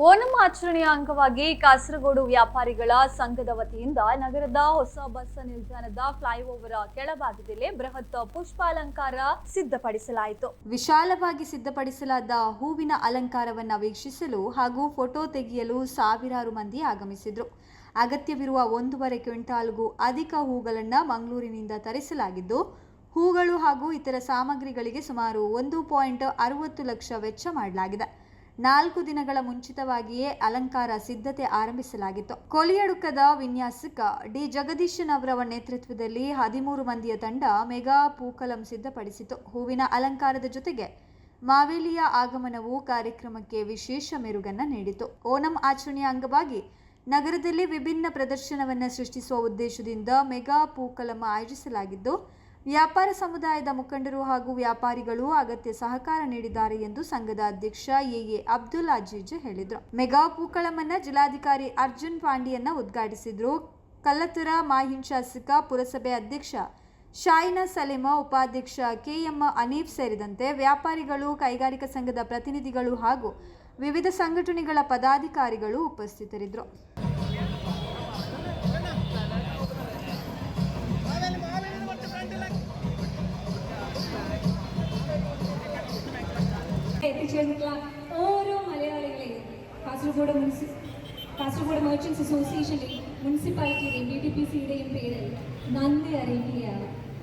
ಓಣಂ ಆಚರಣೆಯ ಅಂಗವಾಗಿ ಕಾಸರಗೋಡು ವ್ಯಾಪಾರಿಗಳ ಸಂಘದ ವತಿಯಿಂದ ನಗರದ ಹೊಸ ಬಸ್ ನಿಲ್ದಾಣದ ಫ್ಲೈಓವರ್ ಕೆಳಭಾಗದಲ್ಲಿ ಬೃಹತ್ ಪುಷ್ಪಾಲಂಕಾರ ಸಿದ್ಧಪಡಿಸಲಾಯಿತು. ವಿಶಾಲವಾಗಿ ಸಿದ್ಧಪಡಿಸಲಾದ ಹೂವಿನ ಅಲಂಕಾರವನ್ನು ವೀಕ್ಷಿಸಲು ಹಾಗೂ ಫೋಟೋ ತೆಗೆಯಲು ಸಾವಿರಾರು ಮಂದಿ ಆಗಮಿಸಿದ್ರು. ಅಗತ್ಯವಿರುವ 1.5 ಕ್ವಿಂಟಾಲ್ಗೂ ಅಧಿಕ ಹೂಗಳನ್ನು ಮಂಗಳೂರಿನಿಂದ ತರಿಸಲಾಗಿದ್ದು, ಹೂಗಳು ಹಾಗೂ ಇತರ ಸಾಮಗ್ರಿಗಳಿಗೆ ಸುಮಾರು 1.60 ಲಕ್ಷ ವೆಚ್ಚ ಮಾಡಲಾಗಿದೆ. 4 ದಿನಗಳ ಮುಂಚಿತವಾಗಿಯೇ ಅಲಂಕಾರ ಸಿದ್ಧತೆ ಆರಂಭಿಸಲಾಗಿತ್ತು. ಕೊಲಿಯಡುಕದ ವಿನ್ಯಾಸಕ ಡಿ ಜಗದೀಶನ್ ಅವರ ನೇತೃತ್ವದಲ್ಲಿ 13 ಮಂದಿಯ ತಂಡ ಮೆಗಾ ಪೂಕಲಂ ಸಿದ್ಧಪಡಿಸಿತು. ಹೂವಿನ ಅಲಂಕಾರದ ಜೊತೆಗೆ ಮಾವೇಲಿಯ ಆಗಮನವು ಕಾರ್ಯಕ್ರಮಕ್ಕೆ ವಿಶೇಷ ಮೆರುಗನ್ನು ನೀಡಿತು. ಓಣಂ ಆಚರಣೆಯ ಅಂಗವಾಗಿ ನಗರದಲ್ಲಿ ವಿಭಿನ್ನ ಪ್ರದರ್ಶನವನ್ನು ಸೃಷ್ಟಿಸುವ ಉದ್ದೇಶದಿಂದ ಮೆಗಾ ಪೂಕಲಂ ಆಯೋಜಿಸಲಾಗಿದ್ದು, ವ್ಯಾಪಾರ ಸಮುದಾಯದ ಮುಖಂಡರು ಹಾಗೂ ವ್ಯಾಪಾರಿಗಳು ಅಗತ್ಯ ಸಹಕಾರ ನೀಡಿದ್ದಾರೆ ಎಂದು ಸಂಘದ ಅಧ್ಯಕ್ಷ ಎ ಅಬ್ದುಲ್ ಅಜೀಜ್ ಹೇಳಿದರು. ಮೆಗಾ ಪೂಕಳಂನ ಜಿಲ್ಲಾಧಿಕಾರಿ ಅರ್ಜುನ್ ಪಾಂಡಿಯನ್ನ ಉದ್ಘಾಟಿಸಿದರು. ಕಲ್ಲತರ ಮಾಹಿನ್ ಶಾಸಕ, ಪುರಸಭೆ ಅಧ್ಯಕ್ಷ ಶಾಯಿನಾ ಸಲೀಮ, ಉಪಾಧ್ಯಕ್ಷ ಕೆಎಂ ಅನೀಫ್ ಸೇರಿದಂತೆ ವ್ಯಾಪಾರಿಗಳು, ಕೈಗಾರಿಕಾ ಸಂಘದ ಪ್ರತಿನಿಧಿಗಳು ಹಾಗೂ ವಿವಿಧ ಸಂಘಟನೆಗಳ ಪದಾಧಿಕಾರಿಗಳು ಉಪಸ್ಥಿತರಿದ್ದರು. എത്തിച്ചേർന്നിട്ടുള്ള ഓരോ മലയാളികളെയും കാസർഗോഡ് മെർച്ചൻസ് അസോസിയേഷൻ്റെയും മുനിസിപ്പാലിറ്റിയുടെയും DTPCയുടെയും പേരിൽ നന്ദി അറിയിക്കുകയാണ്.